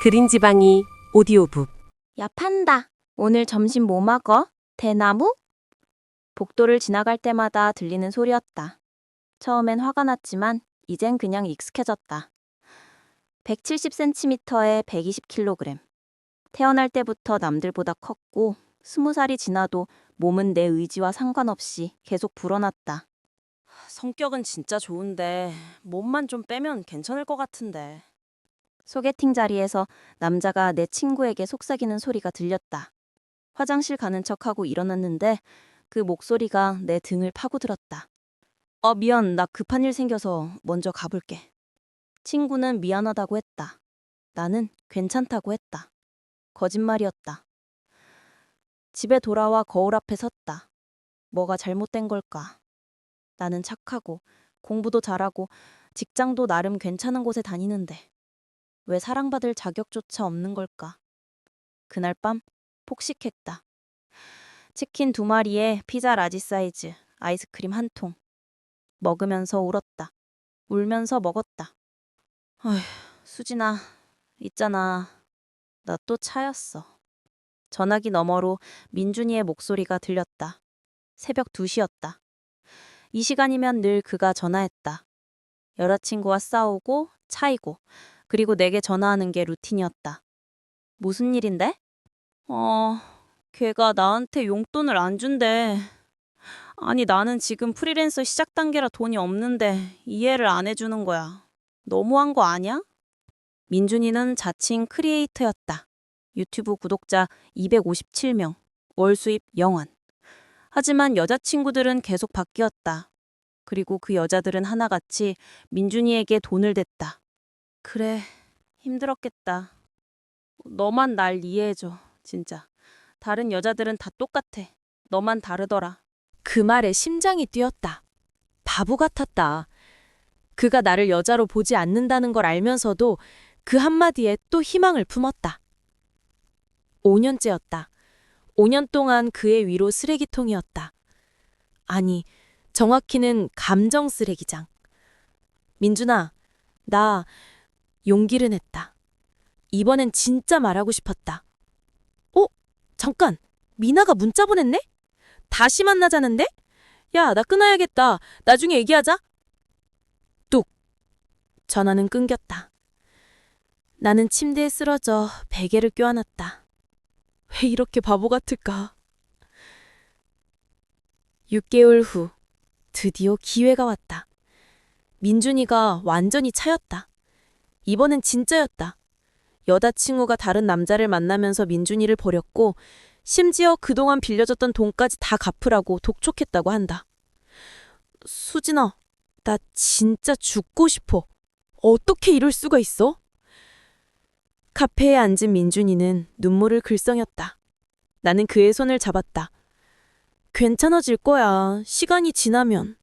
그린지방이 오디오북. 야, 판다. 오늘 점심 뭐 먹어? 대나무? 복도를 지나갈 때마다 들리는 소리였다. 처음엔 화가 났지만 이젠 그냥 익숙해졌다. 170cm에 120kg. 태어날 때부터 남들보다 컸고 20살이 지나도 몸은 내 의지와 상관없이 계속 불어났다. 성격은 진짜 좋은데 몸만 좀 빼면 괜찮을 것 같은데. 소개팅 자리에서 남자가 내 친구에게 속삭이는 소리가 들렸다. 화장실 가는 척하고 일어났는데 그 목소리가 내 등을 파고들었다. 미안, 나 급한 일 생겨서 먼저 가볼게. 친구는 미안하다고 했다. 나는 괜찮다고 했다. 거짓말이었다. 집에 돌아와 거울 앞에 섰다. 뭐가 잘못된 걸까? 나는 착하고 공부도 잘하고 직장도 나름 괜찮은 곳에 다니는데 왜 사랑받을 자격조차 없는 걸까? 그날 밤 폭식했다. 치킨 2마리에 피자 라지 사이즈, 아이스크림 1통. 먹으면서 울었다. 울면서 먹었다. 어휴, 수진아, 있잖아. 나 또 차였어. 전화기 너머로 민준이의 목소리가 들렸다. 새벽 2시였다. 이 시간이면 늘 그가 전화했다. 여자친구와 싸우고 차이고 그리고 내게 전화하는 게 루틴이었다. 무슨 일인데? 걔가 나한테 용돈을 안 준대. 아니, 나는 지금 프리랜서 시작 단계라 돈이 없는데 이해를 안 해주는 거야. 너무한 거 아니야? 민준이는 자칭 크리에이터였다. 유튜브 구독자 257명, 월 수입 0원. 하지만 여자친구들은 계속 바뀌었다. 그리고 그 여자들은 하나같이 민준이에게 돈을 댔다. 그래, 힘들었겠다. 너만 날 이해해줘, 진짜. 다른 여자들은 다 똑같아. 너만 다르더라. 그 말에 심장이 뛰었다. 바보 같았다. 그가 나를 여자로 보지 않는다는 걸 알면서도 그 한마디에 또 희망을 품었다. 5년째였다. 5년 동안 그의 위로 쓰레기통이었다. 아니, 정확히는 감정 쓰레기장. 민준아, 나 용기를 냈다. 이번엔 진짜 말하고 싶었다. 잠깐! 미나가 문자 보냈네? 다시 만나자는데? 야, 나 끊어야겠다. 나중에 얘기하자. 뚝! 전화는 끊겼다. 나는 침대에 쓰러져 베개를 껴안았다. 왜 이렇게 바보 같을까? 6개월 후 드디어 기회가 왔다. 민준이가 완전히 차였다. 이번엔 진짜였다. 여자친구가 다른 남자를 만나면서 민준이를 버렸고 심지어 그동안 빌려줬던 돈까지 다 갚으라고 독촉했다고 한다. 수진아, 나 진짜 죽고 싶어. 어떻게 이럴 수가 있어? 카페에 앉은 민준이는 눈물을 글썽였다. 나는 그의 손을 잡았다. 괜찮아질 거야. 시간이 지나면.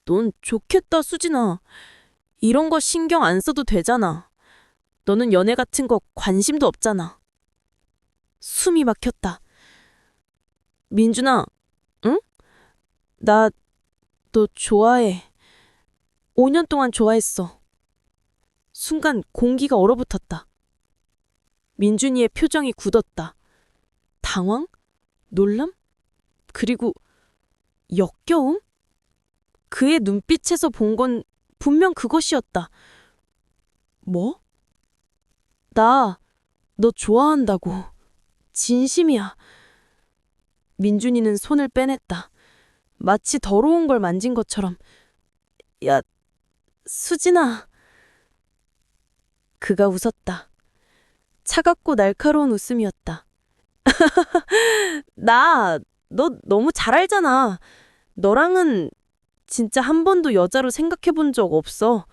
넌 좋겠다, 수진아. 이런 거 신경 안 써도 되잖아. 너는 연애 같은 거 관심도 없잖아. 숨이 막혔다. 민준아, 응? 나 너 좋아해. 5년 동안 좋아했어. 순간 공기가 얼어붙었다. 민준이의 표정이 굳었다. 당황? 놀람? 그리고 역겨움? 그의 눈빛에서 본 건 분명 그것이었다. 뭐? 나 너 좋아한다고. 진심이야. 민준이는 손을 빼냈다. 마치 더러운 걸 만진 것처럼. 야, 수진아. 그가 웃었다. 차갑고 날카로운 웃음이었다. 너 너무 잘 알잖아. 너랑은 진짜 한 번도 여자로 생각해 본 적 없어.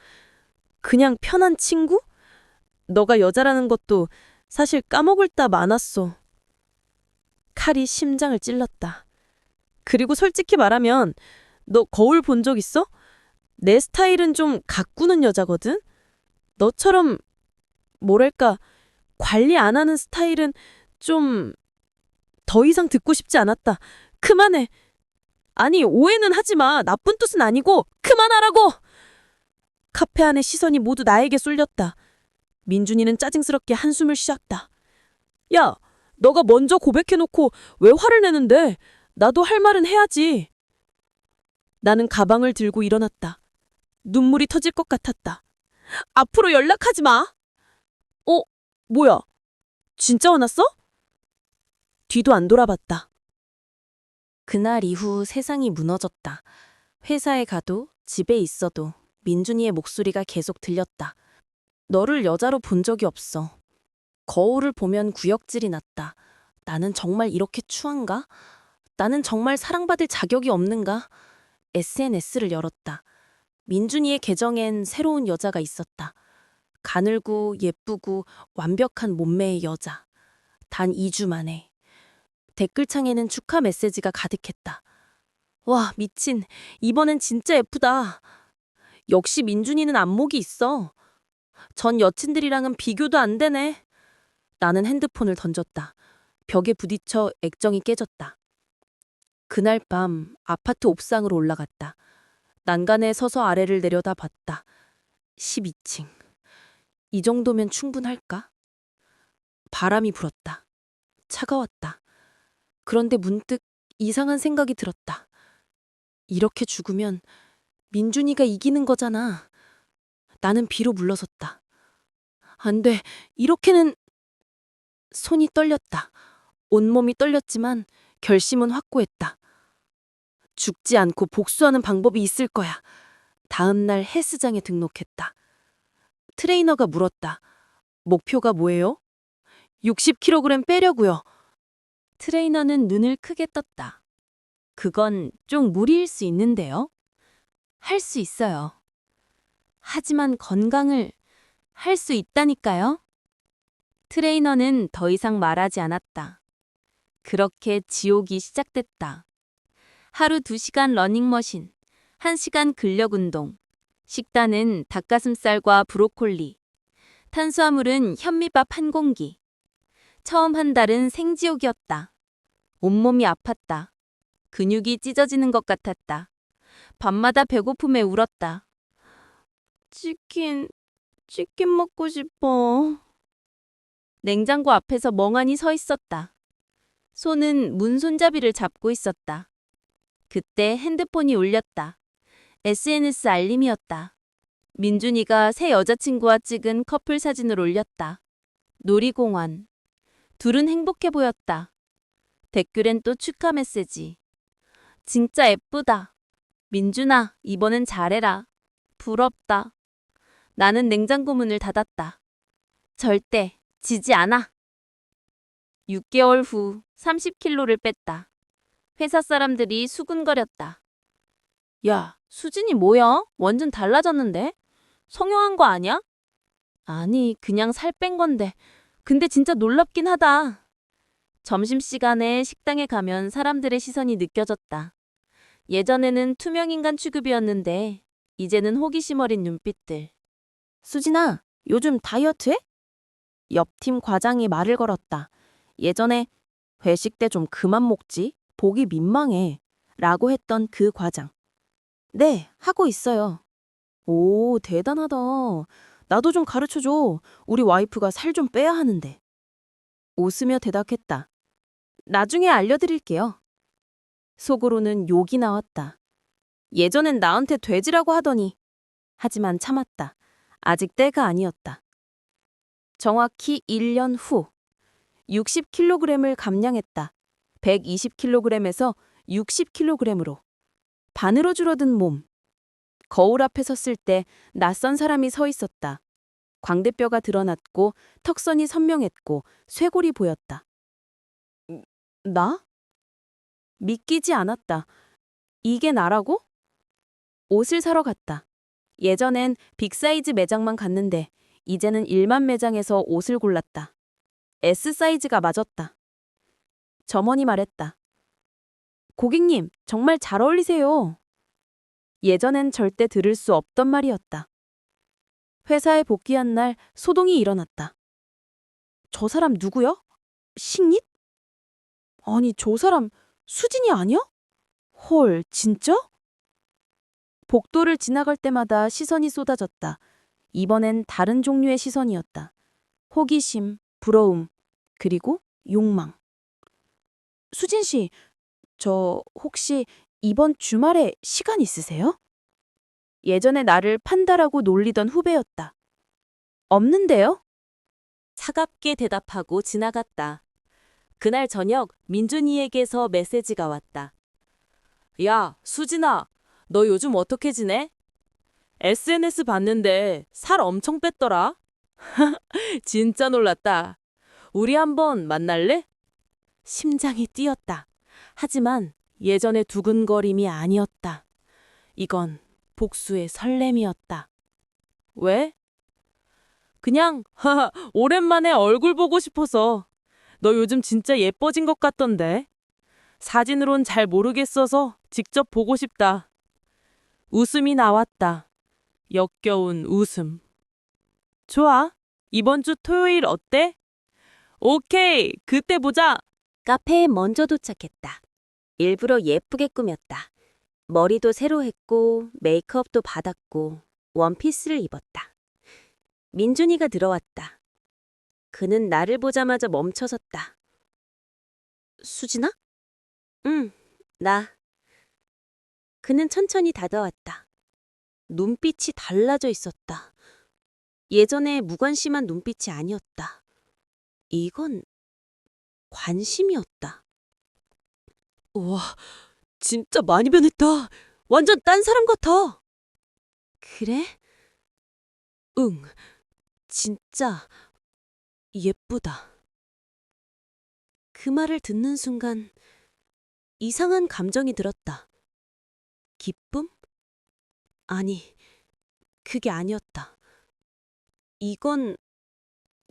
그냥 편한 친구? 너가 여자라는 것도 사실 까먹을 따 많았어. 칼이 심장을 찔렀다. 그리고 솔직히 말하면 너 거울 본 적 있어? 내 스타일은 좀 가꾸는 여자거든? 너처럼 뭐랄까 관리 안 하는 스타일은 좀 더 이상 듣고 싶지 않았다. 그만해. 아니, 오해는 하지 마. 나쁜 뜻은 아니고 그만하라고. 카페 안의 시선이 모두 나에게 쏠렸다. 민준이는 짜증스럽게 한숨을 쉬었다. 야, 너가 먼저 고백해놓고 왜 화를 내는데? 나도 할 말은 해야지. 나는 가방을 들고 일어났다. 눈물이 터질 것 같았다. 앞으로 연락하지 마. 뭐야? 진짜 화났어? 뒤도 안 돌아봤다. 그날 이후 세상이 무너졌다. 회사에 가도 집에 있어도 민준이의 목소리가 계속 들렸다. 너를 여자로 본 적이 없어. 거울을 보면 구역질이 났다. 나는 정말 이렇게 추한가? 나는 정말 사랑받을 자격이 없는가? SNS를 열었다. 민준이의 계정엔 새로운 여자가 있었다. 가늘고 예쁘고 완벽한 몸매의 여자. 단 2주 만에. 댓글창에는 축하 메시지가 가득했다. 와, 미친. 이번엔 진짜 예쁘다. 역시 민준이는 안목이 있어. 전 여친들이랑은 비교도 안 되네. 나는 핸드폰을 던졌다. 벽에 부딪혀 액정이 깨졌다. 그날 밤 아파트 옥상으로 올라갔다. 난간에 서서 아래를 내려다봤다. 12층. 이 정도면 충분할까? 바람이 불었다. 차가웠다. 그런데 문득 이상한 생각이 들었다. 이렇게 죽으면 민준이가 이기는 거잖아. 나는 비로 물러섰다. 안 돼. 이렇게는... 손이 떨렸다. 온몸이 떨렸지만 결심은 확고했다. 죽지 않고 복수하는 방법이 있을 거야. 다음 날 헬스장에 등록했다. 트레이너가 물었다. 목표가 뭐예요? 60kg 빼려고요. 트레이너는 눈을 크게 떴다. 그건 좀 무리일 수 있는데요. 할 수 있어요. 하지만 건강을 할 수 있다니까요. 트레이너는 더 이상 말하지 않았다. 그렇게 지옥이 시작됐다. 하루 2시간 러닝머신, 1시간 근력운동, 식단은 닭가슴살과 브로콜리, 탄수화물은 현미밥 1공기. 처음 한 달은 생지옥이었다. 온몸이 아팠다. 근육이 찢어지는 것 같았다. 밤마다 배고픔에 울었다. 치킨 먹고 싶어. 냉장고 앞에서 멍하니 서 있었다. 손은 문손잡이를 잡고 있었다. 그때 핸드폰이 울렸다. SNS 알림이었다. 민준이가 새 여자친구와 찍은 커플 사진을 올렸다. 놀이공원. 둘은 행복해 보였다. 댓글엔 또 축하 메시지. 진짜 예쁘다. 민준아, 이번엔 잘해라. 부럽다. 나는 냉장고 문을 닫았다. 절대 지지 않아. 6개월 후 30kg를 뺐다. 회사 사람들이 수군거렸다. 야, 수진이 뭐야? 완전 달라졌는데? 성형한 거 아니야? 아니, 그냥 살 뺀 건데. 근데 진짜 놀랍긴 하다. 점심시간에 식당에 가면 사람들의 시선이 느껴졌다. 예전에는 투명인간 취급이었는데 이제는 호기심 어린 눈빛들. 수진아, 요즘 다이어트 해? 옆팀 과장이 말을 걸었다. 예전에 회식 때 좀 그만 먹지? 보기 민망해. 라고 했던 그 과장. 네, 하고 있어요. 오, 대단하다. 나도 좀 가르쳐줘. 우리 와이프가 살 좀 빼야 하는데. 웃으며 대답했다. 나중에 알려드릴게요. 속으로는 욕이 나왔다. 예전엔 나한테 돼지라고 하더니. 하지만 참았다. 아직 때가 아니었다. 정확히 1년 후 60kg을 감량했다. 120kg에서 60kg으로. 반으로 줄어든 몸. 거울 앞에 섰을 때 낯선 사람이 서 있었다. 광대뼈가 드러났고 턱선이 선명했고 쇄골이 보였다. 나? 믿기지 않았다. 이게 나라고? 옷을 사러 갔다. 예전엔 빅사이즈 매장만 갔는데 이제는 일반 매장에서 옷을 골랐다. S사이즈가 맞았다. 점원이 말했다. 고객님, 정말 잘 어울리세요. 예전엔 절대 들을 수 없던 말이었다. 회사에 복귀한 날 소동이 일어났다. 저 사람 누구야? 신입? 아니, 저 사람 수진이 아니야? 헐, 진짜? 복도를 지나갈 때마다 시선이 쏟아졌다. 이번엔 다른 종류의 시선이었다. 호기심, 부러움, 그리고 욕망. 수진 씨, 저 혹시 이번 주말에 시간 있으세요? 예전에 나를 판다라고 놀리던 후배였다. 없는데요? 차갑게 대답하고 지나갔다. 그날 저녁 민준이에게서 메시지가 왔다. 야, 수진아, 너 요즘 어떻게 지내? SNS 봤는데 살 엄청 뺐더라. 진짜 놀랐다. 우리 한번 만날래? 심장이 뛰었다. 하지만 예전의 두근거림이 아니었다. 이건 복수의 설렘이었다. 왜? 그냥 오랜만에 얼굴 보고 싶어서. 너 요즘 진짜 예뻐진 것 같던데. 사진으론 잘 모르겠어서 직접 보고 싶다. 웃음이 나왔다. 역겨운 웃음. 좋아. 이번 주 토요일 어때? 오케이. 그때 보자. 카페에 먼저 도착했다. 일부러 예쁘게 꾸몄다. 머리도 새로 했고 메이크업도 받았고 원피스를 입었다. 민준이가 들어왔다. 그는 나를 보자마자 멈춰섰다. 수진아? 응, 나. 그는 천천히 다가왔다. 눈빛이 달라져 있었다. 예전에 무관심한 눈빛이 아니었다. 이건 관심이었다. 와, 진짜 많이 변했다. 완전 딴 사람 같아. 그래? 응, 진짜 예쁘다. 그 말을 듣는 순간 이상한 감정이 들었다. 기쁨? 아니, 그게 아니었다. 이건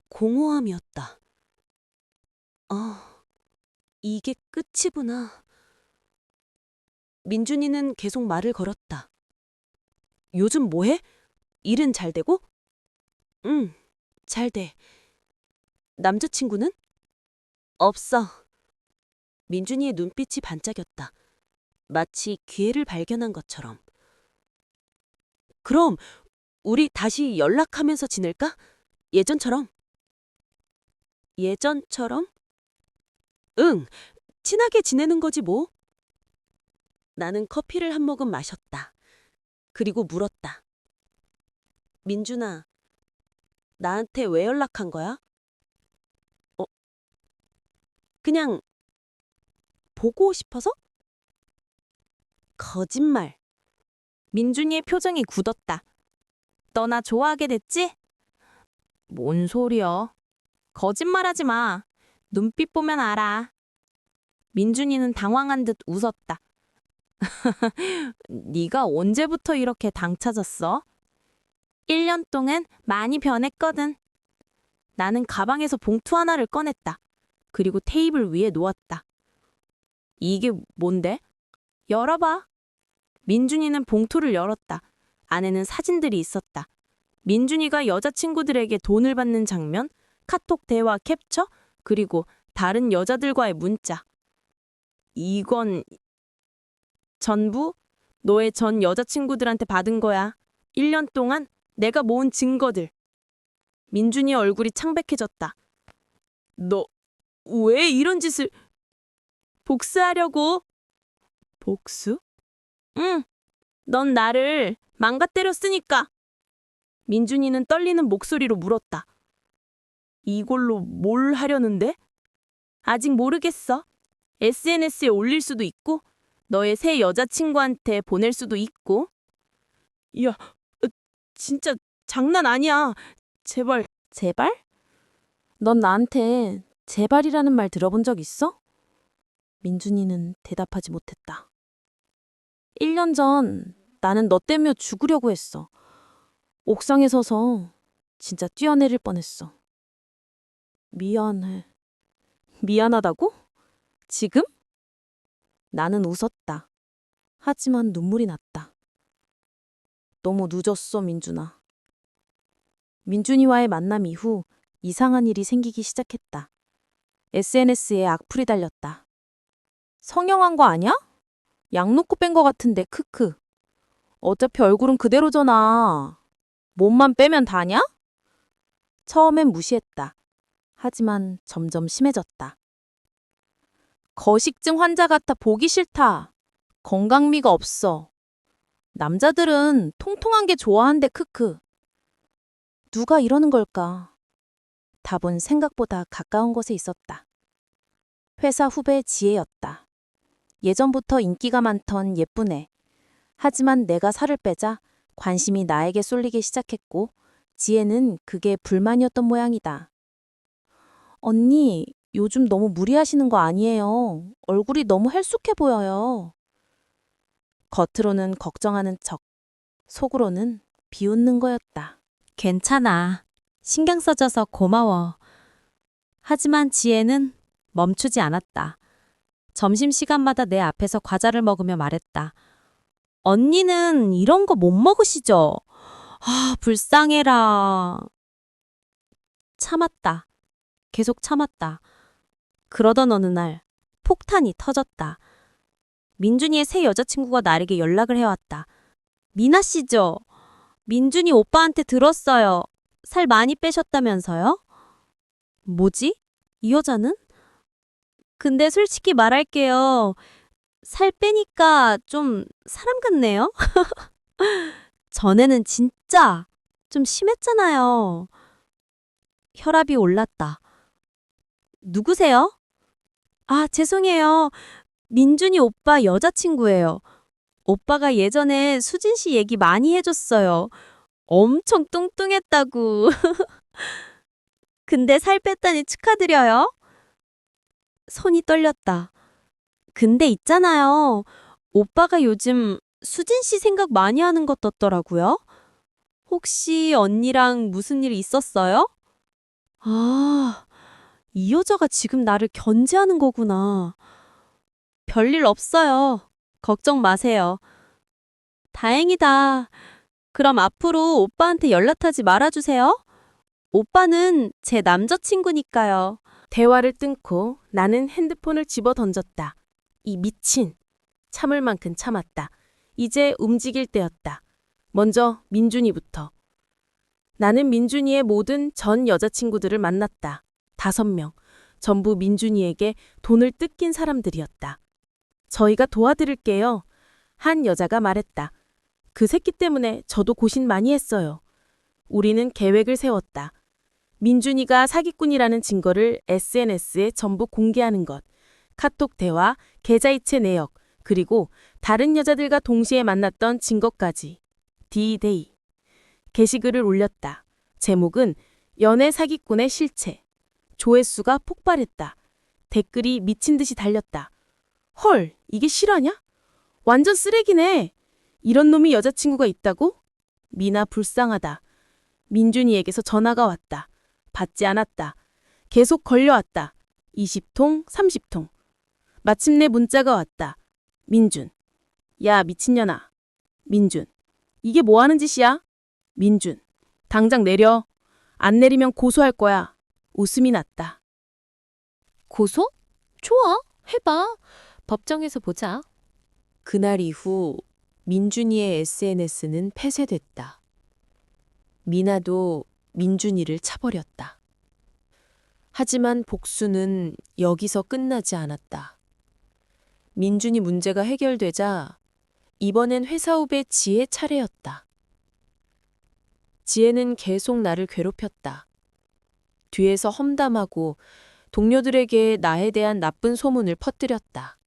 공허함이었다. 이게 끝이구나. 민준이는 계속 말을 걸었다. 요즘 뭐해? 일은 잘 되고? 응, 잘 돼. 남자친구는? 없어. 민준이의 눈빛이 반짝였다. 마치 기회를 발견한 것처럼. 그럼 우리 다시 연락하면서 지낼까? 예전처럼. 예전처럼? 응, 친하게 지내는 거지 뭐. 나는 커피를 한 모금 마셨다. 그리고 물었다. 민준아, 나한테 왜 연락한 거야? 그냥 보고 싶어서? 거짓말. 민준이의 표정이 굳었다. 너 나 좋아하게 됐지? 뭔 소리야. 거짓말하지 마. 눈빛 보면 알아. 민준이는 당황한 듯 웃었다. 네가 언제부터 이렇게 당 찾았어? 1년 동안 많이 변했거든. 나는 가방에서 봉투 하나를 꺼냈다. 그리고 테이블 위에 놓았다. 이게 뭔데? 열어봐. 민준이는 봉투를 열었다. 안에는 사진들이 있었다. 민준이가 여자친구들에게 돈을 받는 장면, 카톡 대화 캡처, 그리고 다른 여자들과의 문자. 이건 전부 너의 전 여자친구들한테 받은 거야. 1년 동안 내가 모은 증거들. 민준이 얼굴이 창백해졌다. 너 왜 이런 짓을... 복수하려고. 복수? 응. 넌 나를 망가뜨렸으니까. 민준이는 떨리는 목소리로 물었다. 이걸로 뭘 하려는데? 아직 모르겠어. SNS에 올릴 수도 있고 너의 새 여자친구한테 보낼 수도 있고. 야, 진짜 장난 아니야. 제발. 제발? 넌 나한테 제발이라는 말 들어본 적 있어? 민준이는 대답하지 못했다. 1년 전 나는 너 때문에 죽으려고 했어. 옥상에 서서 진짜 뛰어내릴 뻔했어. 미안해. 미안하다고? 지금? 나는 웃었다. 하지만 눈물이 났다. 너무 늦었어, 민준아. 민준이와의 만남 이후 이상한 일이 생기기 시작했다. SNS에 악플이 달렸다. 성형한 거 아니야? 약 놓고 뺀 거 같은데 크크. 어차피 얼굴은 그대로잖아. 몸만 빼면 다냐? 처음엔 무시했다. 하지만 점점 심해졌다. 거식증 환자 같아 보기 싫다. 건강미가 없어. 남자들은 통통한 게 좋아한대 크크. 누가 이러는 걸까? 답은 생각보다 가까운 곳에 있었다. 회사 후배 지혜였다. 예전부터 인기가 많던 예쁜 애. 하지만 내가 살을 빼자 관심이 나에게 쏠리기 시작했고 지혜는 그게 불만이었던 모양이다. 언니, 요즘 너무 무리하시는 거 아니에요? 얼굴이 너무 헬쑥해 보여요. 겉으로는 걱정하는 척, 속으로는 비웃는 거였다. 괜찮아. 신경 써줘서 고마워. 하지만 지혜는 멈추지 않았다. 점심시간마다 내 앞에서 과자를 먹으며 말했다. 언니는 이런 거 못 먹으시죠? 아, 불쌍해라. 참았다. 계속 참았다. 그러던 어느 날 폭탄이 터졌다. 민준이의 새 여자친구가 나에게 연락을 해왔다. 미나 씨죠? 민준이 오빠한테 들었어요. 살 많이 빼셨다면서요? 뭐지? 이 여자는? 근데 솔직히 말할게요. 살 빼니까 좀 사람 같네요? 전에는 진짜 좀 심했잖아요. 혈압이 올랐다. 누구세요? 아, 죄송해요. 민준이 오빠 여자친구예요. 오빠가 예전에 수진 씨 얘기 많이 해줬어요. 엄청 뚱뚱했다고. 근데 살 뺐다니 축하드려요. 손이 떨렸다. 근데 있잖아요. 오빠가 요즘 수진 씨 생각 많이 하는 것 같더라고요. 혹시 언니랑 무슨 일 있었어요? 아, 이 여자가 지금 나를 견제하는 거구나. 별일 없어요. 걱정 마세요. 다행이다. 그럼 앞으로 오빠한테 연락하지 말아주세요. 오빠는 제 남자친구니까요. 대화를 끊고 나는 핸드폰을 집어 던졌다. 이 미친. 참을 만큼 참았다. 이제 움직일 때였다. 먼저 민준이부터. 나는 민준이의 모든 전 여자친구들을 만났다. 5명. 전부 민준이에게 돈을 뜯긴 사람들이었다. 저희가 도와드릴게요. 한 여자가 말했다. 그 새끼 때문에 저도 고심 많이 했어요. 우리는 계획을 세웠다. 민준이가 사기꾼이라는 증거를 SNS에 전부 공개하는 것. 카톡 대화, 계좌이체 내역, 그리고 다른 여자들과 동시에 만났던 증거까지. D-Day. 게시글을 올렸다. 제목은 연애 사기꾼의 실체. 조회수가 폭발했다. 댓글이 미친 듯이 달렸다. 헐, 이게 실화냐? 완전 쓰레기네. 이런 놈이 여자친구가 있다고? 미나 불쌍하다. 민준이에게서 전화가 왔다. 받지 않았다. 계속 걸려왔다. 20통, 30통. 마침내 문자가 왔다. 민준. 야, 미친년아. 민준. 이게 뭐 하는 짓이야? 민준. 당장 내려. 안 내리면 고소할 거야. 웃음이 났다. 고소? 좋아. 해봐. 법정에서 보자. 그날 이후 민준이의 SNS는 폐쇄됐다. 미나도 민준이를 차버렸다. 하지만 복수는 여기서 끝나지 않았다. 민준이 문제가 해결되자 이번엔 회사 후배 지혜 차례였다. 지혜는 계속 나를 괴롭혔다. 뒤에서 험담하고 동료들에게 나에 대한 나쁜 소문을 퍼뜨렸다.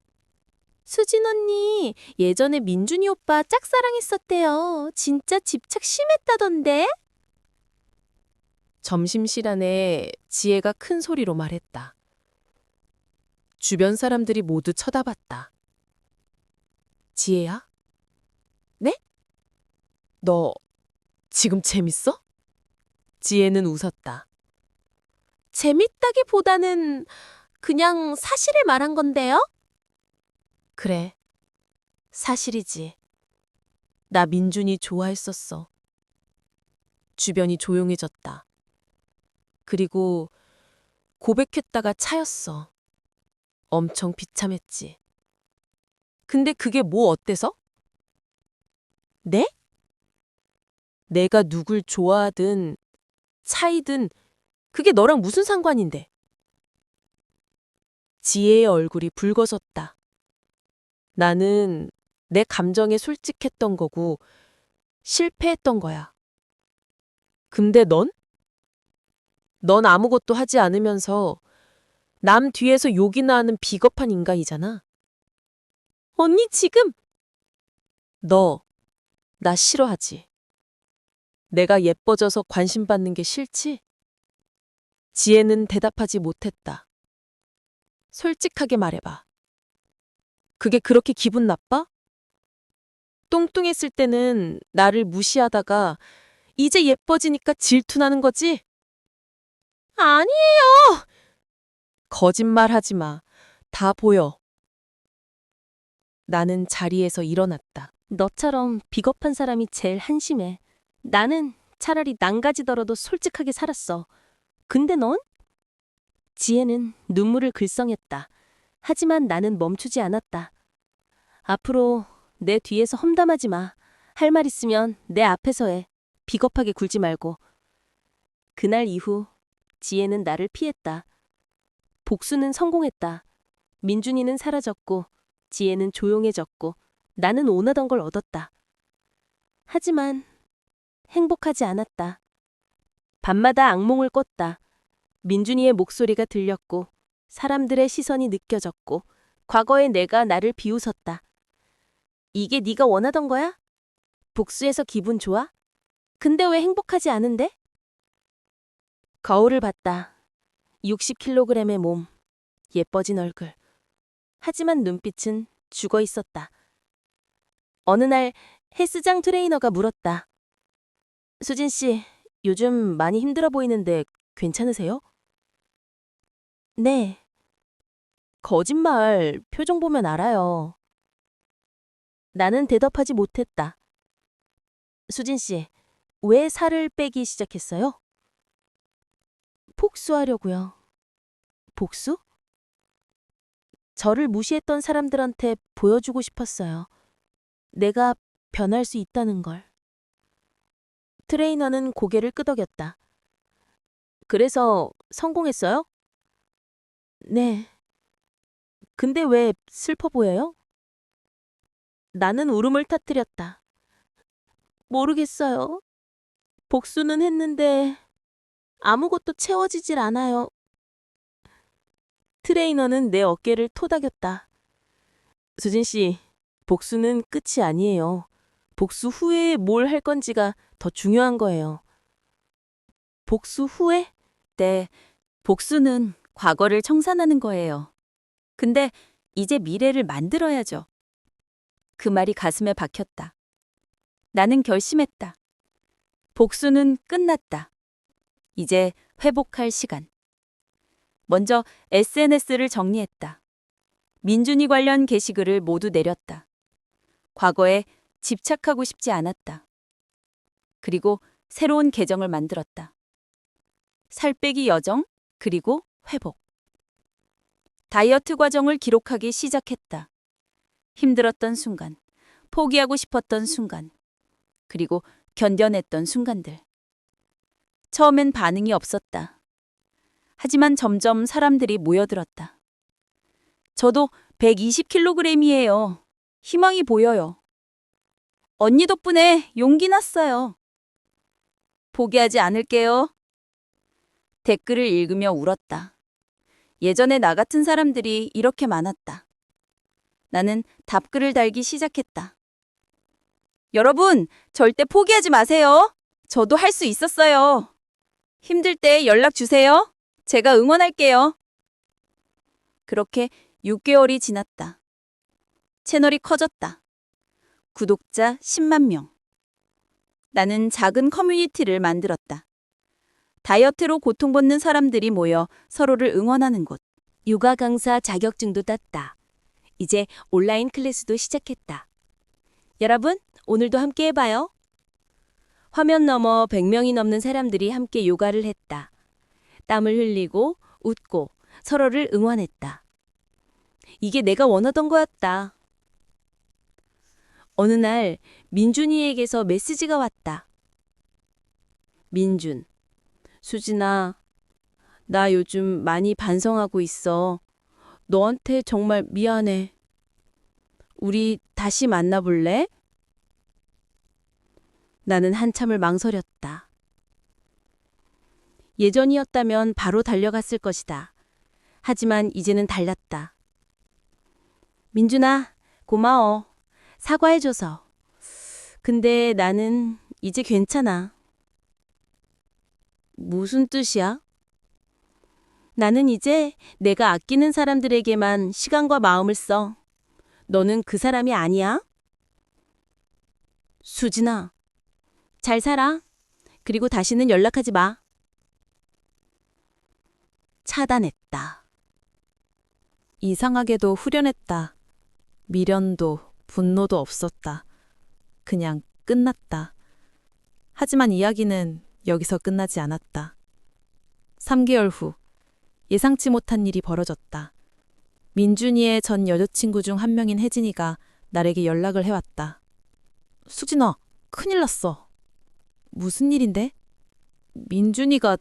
수진 언니, 예전에 민준이 오빠 짝사랑했었대요. 진짜 집착 심했다던데? 점심시간에 지혜가 큰 소리로 말했다. 주변 사람들이 모두 쳐다봤다. 지혜야? 네? 너 지금 재밌어? 지혜는 웃었다. 재밌다기보다는 그냥 사실을 말한 건데요? 그래, 사실이지. 나 민준이 좋아했었어. 주변이 조용해졌다. 그리고 고백했다가 차였어. 엄청 비참했지. 근데 그게 뭐 어때서? 네? 내가 누굴 좋아하든 차이든 그게 너랑 무슨 상관인데? 지혜의 얼굴이 붉어졌다. 나는 내 감정에 솔직했던 거고 실패했던 거야. 근데 넌? 넌 아무것도 하지 않으면서 남 뒤에서 욕이나 하는 비겁한 인간이잖아. 언니 지금 너 나 싫어하지? 내가 예뻐져서 관심 받는 게 싫지? 지혜는 대답하지 못했다. 솔직하게 말해봐. 그게 그렇게 기분 나빠? 뚱뚱했을 때는 나를 무시하다가 이제 예뻐지니까 질투나는 거지? 아니에요! 거짓말 하지 마. 다 보여. 나는 자리에서 일어났다. 너처럼 비겁한 사람이 제일 한심해. 나는 차라리 망가지더라도 솔직하게 살았어. 근데 넌? 지혜는 눈물을 글썽였다. 하지만 나는 멈추지 않았다. 앞으로 내 뒤에서 험담하지 마. 할 말 있으면 내 앞에서 해. 비겁하게 굴지 말고. 그날 이후 지혜는 나를 피했다. 복수는 성공했다. 민준이는 사라졌고 지혜는 조용해졌고 나는 원하던 걸 얻었다. 하지만 행복하지 않았다. 밤마다 악몽을 꿨다. 민준이의 목소리가 들렸고 사람들의 시선이 느껴졌고 과거의 내가 나를 비웃었다. 이게 네가 원하던 거야? 복수해서 기분 좋아? 근데 왜 행복하지 않은데? 거울을 봤다. 60kg의 몸, 예뻐진 얼굴. 하지만 눈빛은 죽어 있었다. 어느 날 헬스장 트레이너가 물었다. 수진 씨, 요즘 많이 힘들어 보이는데 괜찮으세요? 네. 거짓말, 표정 보면 알아요. 나는 대답하지 못했다. 수진 씨, 왜 살을 빼기 시작했어요? 복수하려고요. 복수? 저를 무시했던 사람들한테 보여주고 싶었어요. 내가 변할 수 있다는 걸. 트레이너는 고개를 끄덕였다. 그래서 성공했어요? 네. 근데 왜 슬퍼 보여요? 나는 울음을 터뜨렸다. 모르겠어요. 복수는 했는데 아무것도 채워지질 않아요. 트레이너는 내 어깨를 토닥였다. 수진 씨, 복수는 끝이 아니에요. 복수 후에 뭘 할 건지가 더 중요한 거예요. 복수 후에? 네, 복수는 과거를 청산하는 거예요. 근데 이제 미래를 만들어야죠. 그 말이 가슴에 박혔다. 나는 결심했다. 복수는 끝났다. 이제 회복할 시간. 먼저 SNS를 정리했다. 민준이 관련 게시글을 모두 내렸다. 과거에 집착하고 싶지 않았다. 그리고 새로운 계정을 만들었다. 살 빼기 여정, 그리고 회복. 다이어트 과정을 기록하기 시작했다. 힘들었던 순간, 포기하고 싶었던 순간, 그리고 견뎌냈던 순간들. 처음엔 반응이 없었다. 하지만 점점 사람들이 모여들었다. 저도 120kg이에요. 희망이 보여요. 언니 덕분에 용기 났어요. 포기하지 않을게요. 댓글을 읽으며 울었다. 예전에 나 같은 사람들이 이렇게 많았다. 나는 답글을 달기 시작했다. 여러분, 절대 포기하지 마세요. 저도 할 수 있었어요. 힘들 때 연락 주세요. 제가 응원할게요. 그렇게 6개월이 지났다. 채널이 커졌다. 구독자 10만 명. 나는 작은 커뮤니티를 만들었다. 다이어트로 고통받는 사람들이 모여 서로를 응원하는 곳. 요가 강사 자격증도 땄다. 이제 온라인 클래스도 시작했다. 여러분, 오늘도 함께 해봐요. 화면 너머 100명이 넘는 사람들이 함께 요가를 했다. 땀을 흘리고 웃고 서로를 응원했다. 이게 내가 원하던 거였다. 어느 날 민준이에게서 메시지가 왔다. 민준, 수진아, 나 요즘 많이 반성하고 있어. 너한테 정말 미안해. 우리 다시 만나볼래? 나는 한참을 망설였다. 예전이었다면 바로 달려갔을 것이다. 하지만 이제는 달랐다. 민준아, 고마워. 사과해줘서. 근데 나는 이제 괜찮아. 무슨 뜻이야? 나는 이제 내가 아끼는 사람들에게만 시간과 마음을 써. 너는 그 사람이 아니야? 수진아, 잘 살아. 그리고 다시는 연락하지 마. 차단했다. 이상하게도 후련했다. 미련도 분노도 없었다. 그냥 끝났다. 하지만 이야기는 여기서 끝나지 않았다. 3개월 후 예상치 못한 일이 벌어졌다. 민준이의 전 여자친구 중 한 명인 혜진이가 나에게 연락을 해왔다. 수진아, 큰일 났어. 무슨 일인데? 민준이가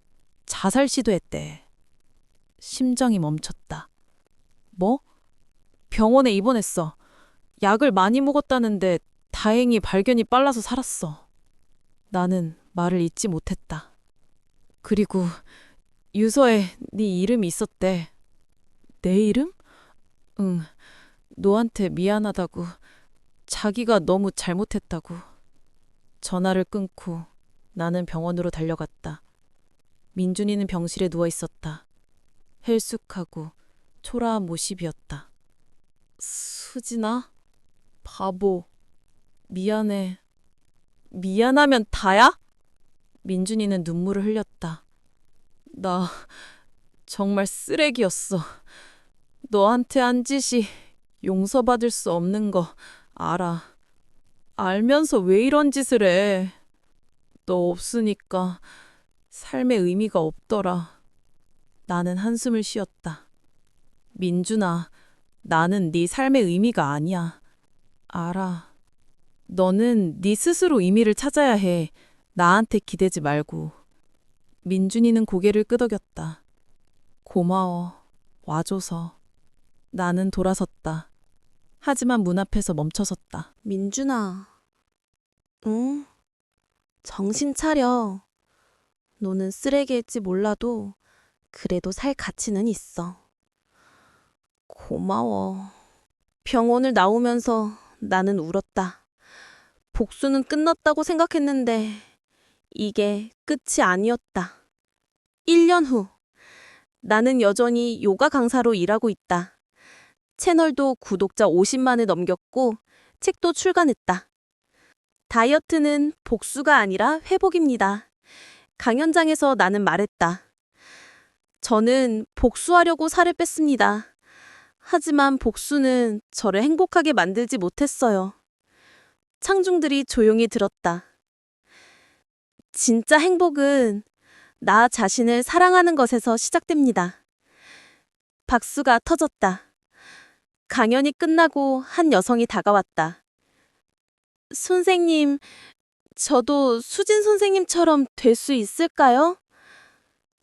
자살 시도했대. 심정이 멈췄다. 뭐? 병원에 입원했어. 약을 많이 먹었다는데 다행히 발견이 빨라서 살았어. 나는 말을 잇지 못했다. 그리고 유서에 네 이름이 있었대. 내 이름? 응. 너한테 미안하다고. 자기가 너무 잘못했다고. 전화를 끊고 나는 병원으로 달려갔다. 민준이는 병실에 누워 있었다. 헬쑥하고 초라한 모습이었다. 수진아? 바보. 미안해. 미안하면 다야? 민준이는 눈물을 흘렸다. 나 정말 쓰레기였어. 너한테 한 짓이 용서받을 수 없는 거 알아. 알면서 왜 이런 짓을 해? 너 없으니까 삶의 의미가 없더라. 나는 한숨을 쉬었다. 민준아, 나는 네 삶의 의미가 아니야. 알아. 너는 네 스스로 의미를 찾아야 해. 나한테 기대지 말고. 민준이는 고개를 끄덕였다. 고마워. 와줘서. 나는 돌아섰다. 하지만 문 앞에서 멈춰섰다. 민준아. 응? 정신 차려. 너는 쓰레기일지 몰라도 그래도 살 가치는 있어. 고마워. 병원을 나오면서 나는 울었다. 복수는 끝났다고 생각했는데 이게 끝이 아니었다. 1년 후 나는 여전히 요가 강사로 일하고 있다. 채널도 구독자 50만을 넘겼고 책도 출간했다. 다이어트는 복수가 아니라 회복입니다. 강연장에서 나는 말했다. 저는 복수하려고 살을 뺐습니다. 하지만 복수는 저를 행복하게 만들지 못했어요. 창중들이 조용히 들었다. 진짜 행복은 나 자신을 사랑하는 것에서 시작됩니다. 박수가 터졌다. 강연이 끝나고 한 여성이 다가왔다. 선생님, 저도 수진 선생님처럼 될 수 있을까요?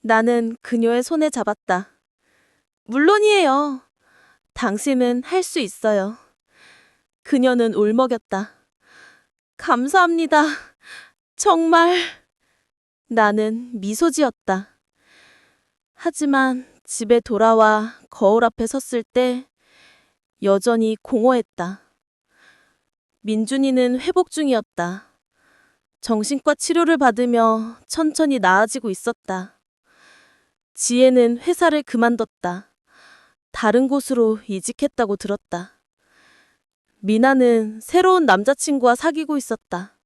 나는 그녀의 손에 잡았다. 물론이에요. 당신은 할 수 있어요. 그녀는 울먹였다. 감사합니다. 정말. 나는 미소 지었다. 하지만 집에 돌아와 거울 앞에 섰을 때 여전히 공허했다. 민준이는 회복 중이었다. 정신과 치료를 받으며 천천히 나아지고 있었다. 지혜는 회사를 그만뒀다. 다른 곳으로 이직했다고 들었다. 미나는 새로운 남자친구와 사귀고 있었다.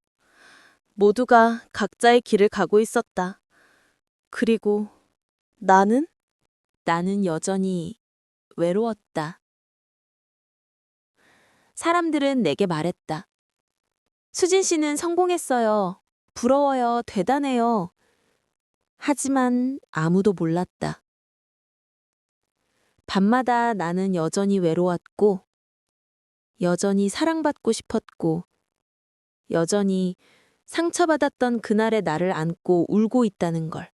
모두가 각자의 길을 가고 있었다. 그리고 나는 여전히 외로웠다. 사람들은 내게 말했다. 수진 씨는 성공했어요. 부러워요. 대단해요. 하지만 아무도 몰랐다. 밤마다 나는 여전히 외로웠고, 여전히 사랑받고 싶었고, 여전히 상처받았던 그날의 나를 안고 울고 있다는 걸.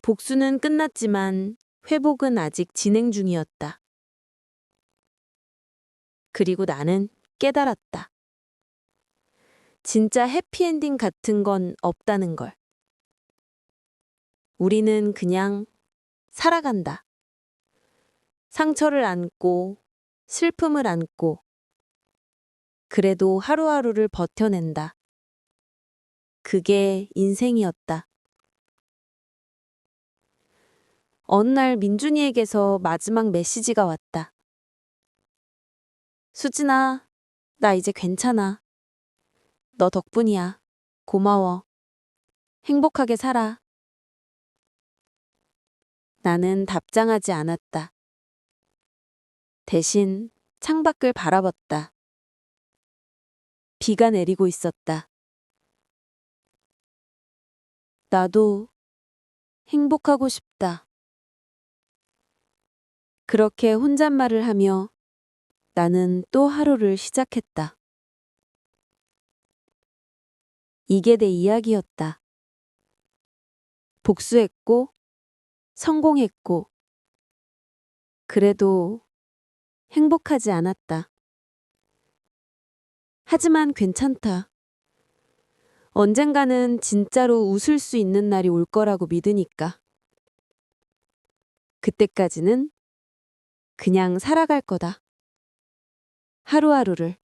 복수는 끝났지만 회복은 아직 진행 중이었다. 그리고 나는 깨달았다. 진짜 해피엔딩 같은 건 없다는 걸. 우리는 그냥 살아간다. 상처를 안고, 슬픔을 안고, 그래도 하루하루를 버텨낸다. 그게 인생이었다. 어느 날 민준이에게서 마지막 메시지가 왔다. 수진아, 나 이제 괜찮아. 너 덕분이야. 고마워. 행복하게 살아. 나는 답장하지 않았다. 대신 창밖을 바라봤다. 비가 내리고 있었다. 나도 행복하고 싶다. 그렇게 혼잣말을 하며 나는 또 하루를 시작했다. 이게 내 이야기였다. 복수했고, 성공했고, 그래도 행복하지 않았다. 하지만 괜찮다. 언젠가는 진짜로 웃을 수 있는 날이 올 거라고 믿으니까. 그때까지는 그냥 살아갈 거다. 하루하루를.